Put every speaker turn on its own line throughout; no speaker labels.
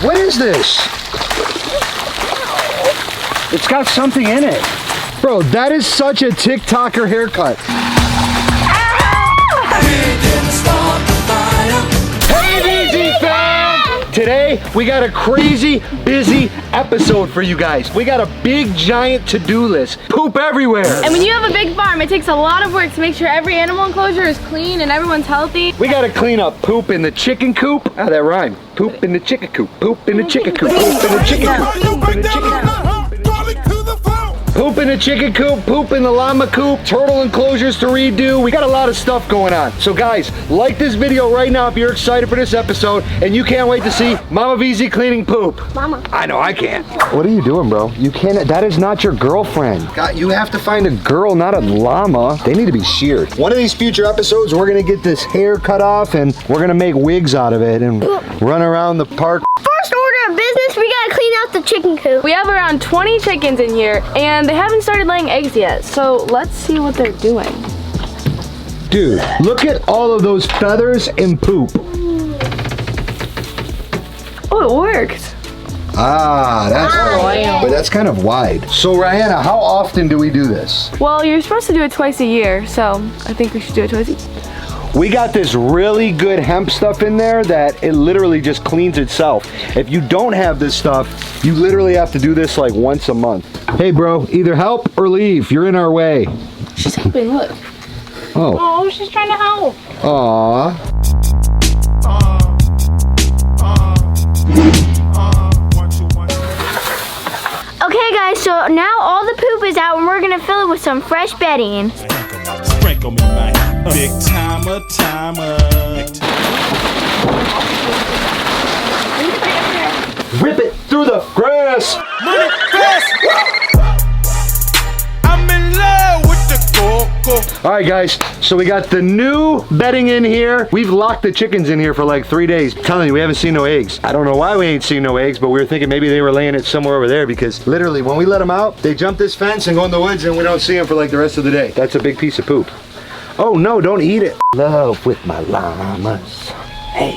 What is this? It's got something in it. Bro, that is such a TikToker haircut. Hey, Veezy fam! Today, we got a crazy, busy episode for you guys. We got a big, giant to-do list. Poop everywhere.
And when you have a big farm, it takes a lot of work to make sure every animal enclosure is clean and everyone's healthy.
We gotta clean up poop in the chicken coop. Ah, that rhymed. Poop in the chicken coop. Poop in the chicken coop. Poop in the chicken coop. Poop in the chicken coop. Poop in the chicken coop, poop in the llama coop, turtle enclosures to redo. We got a lot of stuff going on. So guys, like this video right now if you're excited for this episode and you can't wait to see Mama Veezy cleaning poop.
Mama.
I know, I can't. What are you doing, bro? You can't, that is not your girlfriend. God, you have to find a girl, not a llama. They need to be sheared. One of these future episodes, we're gonna get this hair cut off and we're gonna make wigs out of it and run around the park.
First order of business, we gotta clean out the chicken coop.
We have around 20 chickens in here and they haven't started laying eggs yet. So let's see what they're doing.
Dude, look at all of those feathers and poop.
Oh, it worked.
Ah, but that's kind of wide. So Rihanna, how often do we do this?
Well, you're supposed to do it twice a year, so I think we should do it twice a year.
We got this really good hemp stuff in there that it literally just cleans itself. If you don't have this stuff, you literally have to do this like once a month. Hey bro, either help or leave. You're in our way.
She's helping, look.
Oh.
Oh, she's trying to help.
Aww.
Okay guys, so now all the poop is out and we're gonna fill it with some fresh bedding.
Sprinkle me, man. Big timer.
Rip it through the grass.
Money fast. I'm in love with the coco.
All right guys, so we got the new bedding in here. We've locked the chickens in here for like 3 days. I'm telling you, we haven't seen no eggs. I don't know why we ain't seen no eggs, but we were thinking maybe they were laying it somewhere over there because literally when we let them out, they jump this fence and go in the woods and we don't see them for like the rest of the day. That's a big piece of poop. Oh no, don't eat it. Love with my llamas. Hey,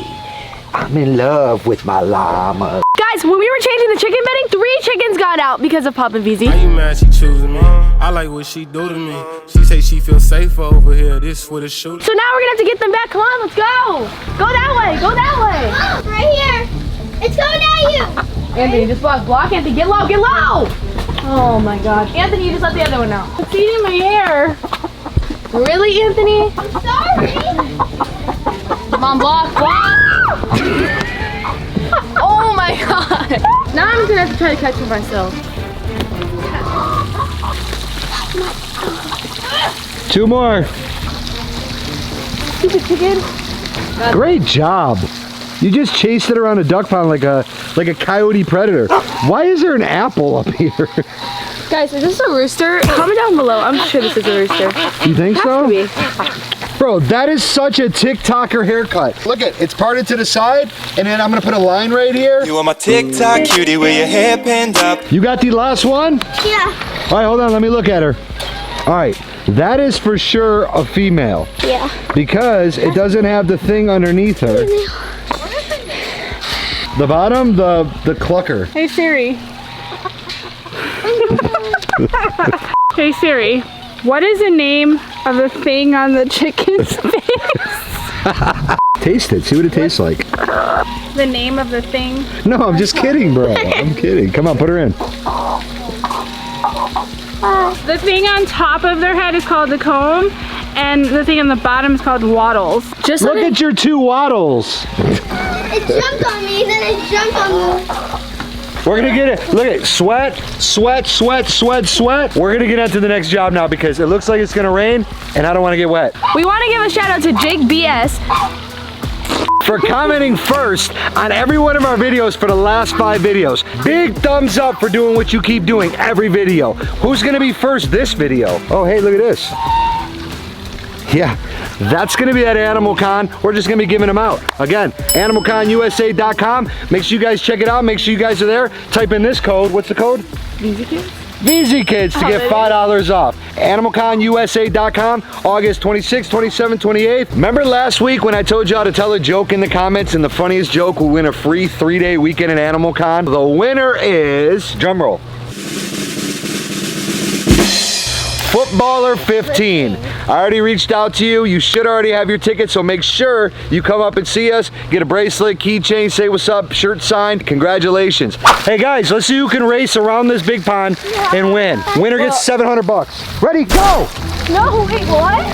I'm in love with my llamas.
Guys, when we were changing the chicken bedding, 3 chickens got out because of Pop and Veezy.
Why you mad she choosing me? I like what she do to me. She say she feels safe over here. This for the shoot.
So now we're gonna have to get them back. Come on, let's go. Go that way, go that way.
Oh, right here. It's coming at you.
Anthony, just block, Anthony, get low, get low. Oh my gosh. Anthony, you just let the other one out. It's eating my hair. Really, Anthony?
I'm sorry.
Come on, block. Oh my god. Now I'm gonna have to try to catch it myself.
2 more.
Stupid chicken.
Great job. You just chased it around a duck pond like a coyote predator. Why is there an apple up here?
Guys, is this a rooster? Comment down below. I'm sure this is a rooster.
You think so?
Has to be.
Bro, that is such a TikToker haircut. Look at it's parted to the side, and then I'm gonna put a line right here.
You are my TikTok cutie with your hair pinned up.
You got the last one?
Yeah.
All right, hold on, let me look at her. All right, that is for sure a female.
Yeah.
Because it doesn't have the thing underneath her. The bottom, the clucker.
Hey Siri. Hey Siri, what is the name of the thing on the chicken's face?
Taste it, see what it tastes like.
The name of the thing?
No, I'm just kidding, bro. I'm kidding. Come on, put her in.
The thing on top of their head is called the comb, and the thing on the bottom is called waddles. Just
Look at your 2 waddles.
It jumped on me, then it jumped on me.
We're gonna get it. Look at sweat. We're gonna get on to the next job now because it looks like it's gonna rain and I don't wanna get wet.
We want to give a shout out to Jake BS
for commenting first on every one of our videos for the last 5 videos. Big thumbs up for doing what you keep doing every video. Who's gonna be first this video? Oh, hey, look at this. Yeah, that's gonna be at Animal Con. We're just gonna be giving them out. Again, animalconusa.com. Make sure you guys check it out. Make sure you guys are there. Type in this code. What's the code?
VeezyKids.
VeezyKids to get $5 off. AnimalConUSA.com, August 26th, 27th, 28th. Remember last week when I told y'all to tell a joke in the comments and the funniest joke will win a free 3-day weekend at AnimalCon? The winner is, drumroll, Footballer 15. I already reached out to you. You should already have your ticket, so make sure you come up and see us. Get a bracelet, keychain, say what's up, shirt signed. Congratulations. Hey guys, let's see who can race around this big pond and win. Winner gets 700 bucks. Ready, go!
No, wait, what?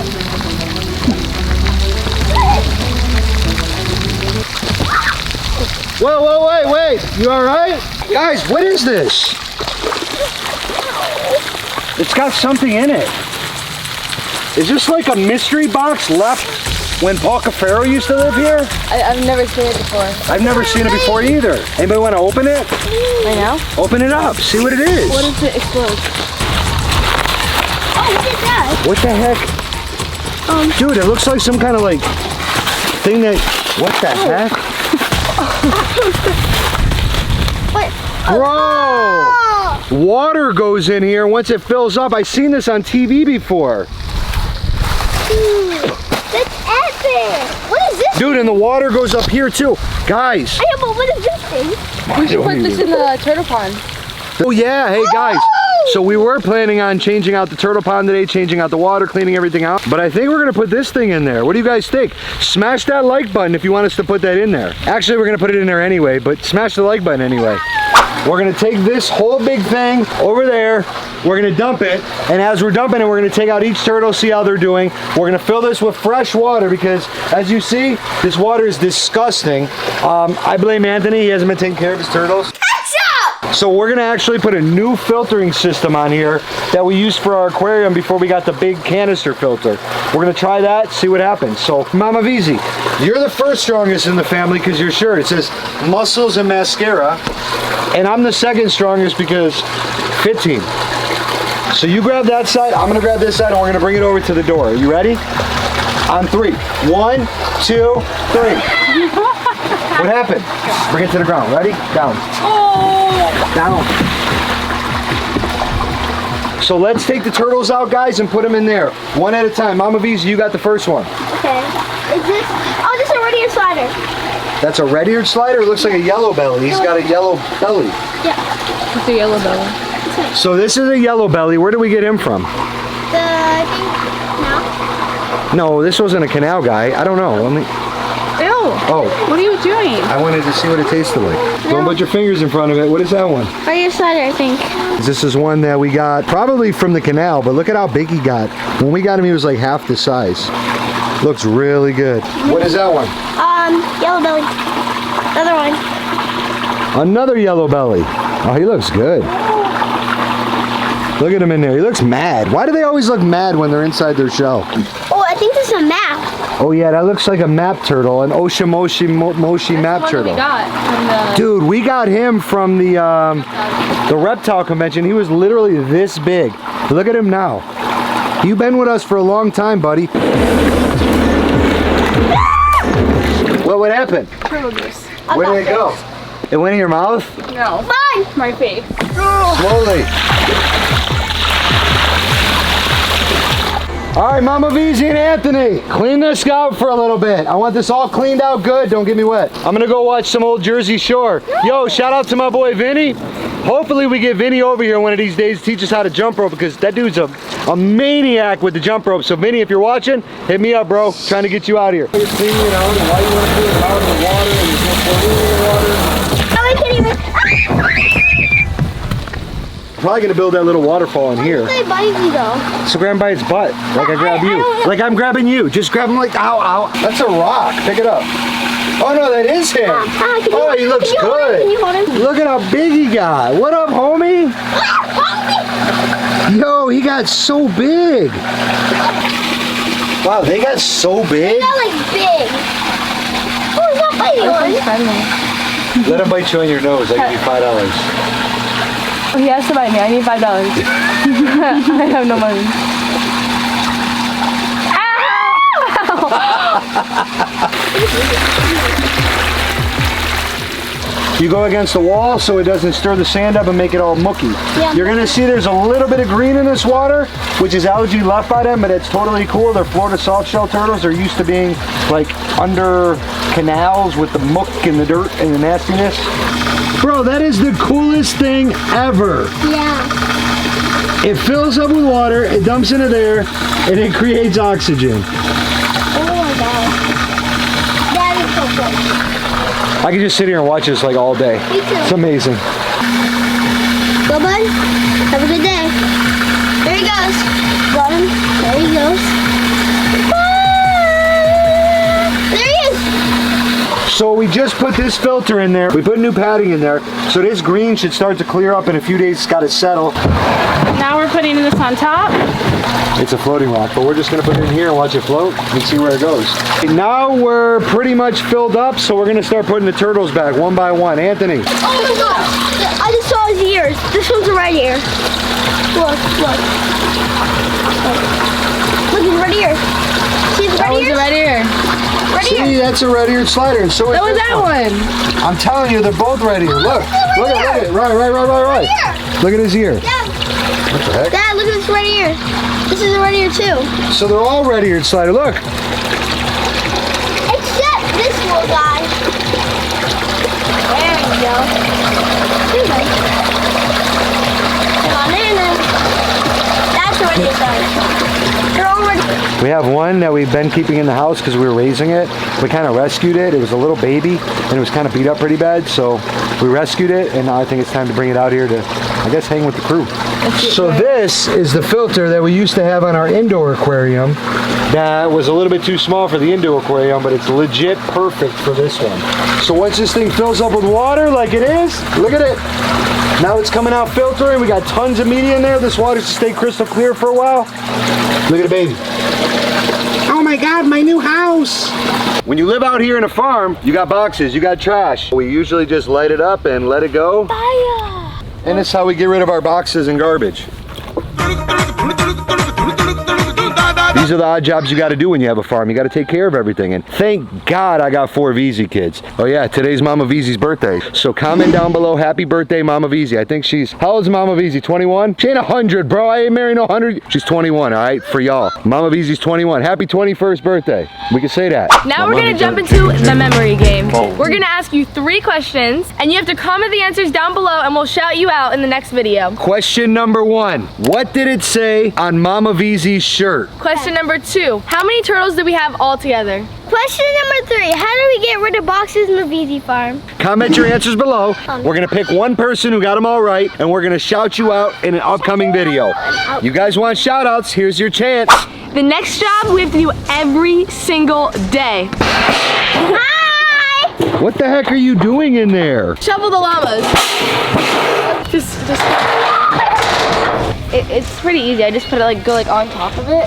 Whoa, whoa, wait. You all right? Guys, what is this? It's got something in it. Is this like a mystery box left when Paul Cuffaro used to live here?
I've never seen it before.
I've never seen it before either. Anybody want to open it?
I know.
Open it up. See what it is.
What if it explodes?
Oh, what is that?
What the heck? Dude, it looks like some kind of like thing that, what the heck?
What?
Bro! Water goes in here once it fills up. I've seen this on TV before.
That's epic. What is this?
Dude, and the water goes up here too. Guys.
I know, but what is this thing?
We should put this in the turtle pond.
Oh yeah, hey guys. So we were planning on changing out the turtle pond today, changing out the water, cleaning everything out. But I think we're gonna put this thing in there. What do you guys think? Smash that like button if you want us to put that in there. Actually, we're gonna put it in there anyway, but smash the like button anyway. We're gonna take this whole big thing over there, we're gonna dump it, and as we're dumping it, we're gonna take out each turtle, see how they're doing. We're gonna fill this with fresh water because, as you see, this water is disgusting. I blame Anthony, he hasn't been taking care of his turtles. So we're gonna actually put a new filtering system on here that we used for our aquarium before we got the big canister filter. We're gonna try that, see what happens. So Mama Veezy, you're the first strongest in the family because your shirt, it says muscles and mascara. And I'm the second strongest because fit team. So you grab that side, I'm gonna grab this side, and we're gonna bring it over to the door. Are you ready? On 3. 1, 2, 3. What happened? Bring it to the ground. Ready? Down. Down. So let's take the turtles out, guys, and put them in there. One at a time. Mama Veezy, you got the first one.
Okay. Is this? Oh, this is a red-eared slider.
That's a red-eared slider? It looks like a yellow belly. He's got a yellow belly.
Yeah.
It's a yellow belly.
So this is a yellow belly. Where did we get him from?
I think,
No, this wasn't a canal guy. I don't know. Let me...
Ew.
Oh.
What are you doing?
I wanted to see what it tasted like. Don't put your fingers in front of it. What is that one?
red-eared slider, I think.
This is one that we got probably from the canal, but look at how big he got. When we got him, he was like half the size. Looks really good. What is that one?
Yellow belly. Another one.
Another yellow belly. Oh, he looks good. Look at him in there. He looks mad. Why do they always look mad when they're inside their shell?
Oh, I think this is a map.
Oh yeah, that looks like a map turtle, an Moshi map turtle.
We got from the...
Dude, we got him from the reptile convention. He was literally this big. Look at him now. You've been with us for a long time, buddy. What happened?
Turtle juice.
Where did it go? It went in your mouth?
No.
Mine.
My face.
Slowly. All right, Mama Veezy and Anthony, clean this out for a little bit. I want this all cleaned out good. Don't get me wet. I'm gonna go watch some old Jersey Shore. Yo, shout out to my boy Vinny. Hopefully we get Vinny over here one of these days to teach us how to jump rope because that dude's a maniac with the jump rope. So Vinny, if you're watching, hit me up, bro. Trying to get you out of here. You're cleaning it out and why you want to do it out in the water and there's no chlorine in the water.
Oh, I can't even.
Probably gonna build that little waterfall in here.
They bite me though.
So grab him by his butt, like I grab you. Like I'm grabbing you. Just grab him like, ow, ow. That's a rock. Pick it up. Oh no, that is him. Oh, he looks good.
Can you hold him?
Look at how big he got. What up, homie? Yo, he got so big. Wow, they got so big.
They're like big. Oh, he's not biting one.
Let him bite you on your nose. I give you $5.
He has to bite me. I need $5. I have no money.
you go against the wall so it doesn't stir the sand up and make it all mucky.
Yeah.
You're gonna see there's a little bit of green in this water, which is algae left by them, but it's totally cool. They're Florida softshell turtles. They're used to being like under canals with the muck and the dirt and the nastiness. Bro, that is the coolest thing ever.
Yeah.
It fills up with water, it dumps into there, and it creates oxygen.
Oh my god. That is so cool.
I could just sit here and watch this like all day.
Me too.
It's amazing.
Go, bud. Have a good day. There he goes. Got him. There he goes. Ah! There he is.
So we just put this filter in there. We put new padding in there. So this green should start to clear up in a few days. It's got to settle.
Now we're putting this on top.
It's a floating rock, but we're just gonna put it in here and watch it float and see where it goes. Now we're pretty much filled up, so we're gonna start putting the turtles back one by one. Anthony.
Oh my god. I just saw his ears. This one's right here. Look, look. Look, he's right here. See his
That
right
was
ear?
right here.
Right
See,
here.
that's a red-eared slider, and so is
That was
this
that one.
I'm telling you, they're both red-eared. Look, look at it. Right. Look at his ear.
Dad,
What the heck?
Dad, look at this right ear. This is a right ear too.
So they're all red-eared slider. Look.
Except this little guy. There you go. There you go. Come on in then. That's a right ear slider. They're all red ear.
We have one that we've been keeping in the house because we were raising it. We kind of rescued it. It was a little baby and it was kind of beat up pretty bad. So we rescued it and now I think it's time to bring it out here to, I guess, hang with the crew. So this is the filter that we used to have on our indoor aquarium. That was a little bit too small for the indoor aquarium, but it's legit perfect for this one. So once this thing fills up with water like it is, look at it. Now it's coming out filtering. We got tons of media in there. This water should stay crystal clear for a while. Look at the baby. Oh my God, my new house. When you live out here in a farm, you got boxes, you got trash. We usually just light it up and let it go.
Fire.
And that's how we get rid of our boxes and garbage. These are the odd jobs you got to do when you have a farm. You got to take care of everything. And thank God I got 4 Veezy kids. Oh yeah, today's Mama Veezy's birthday. So comment down below, happy birthday, Mama Veezy. I think she's, how old is Mama Veezy? 21? She ain't 100, bro. I ain't marrying no 100. She's 21, all right, for y'all. Mama Veezy's 21. Happy 21st birthday. We can say that.
Now
My
we're gonna
mommy
jump
did-
into the memory game.
Oh.
We're gonna ask you 3 questions and you have to comment the answers down below and we'll shout you out in the next video.
Question number 1. What did it say on Mama Veezy's shirt?
Question number 2. How many turtles do we have all together?
Question number 3. How do we get rid of boxes in the Veezy farm?
Comment your answers below. We're gonna pick one person who got them all right, and we're gonna shout you out in an upcoming video. You guys want shout outs? Here's your chance.
The next job we have to do every single day.
Hi!
What the heck are you doing in there?
Shovel the llamas. It's pretty easy. I just put it go on top of it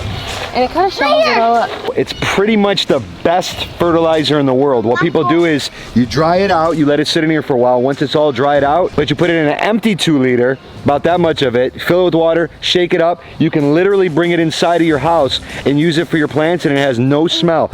and it kind of shovels it all up.
It's pretty much the best fertilizer in the world. What people do is you dry it out, you let it sit in here for a while. Once it's all dried out, but you put it in an empty 2 liter, about that much of it, fill it with water, shake it up. You can literally bring it inside of your house and use it for your plants and it has no smell.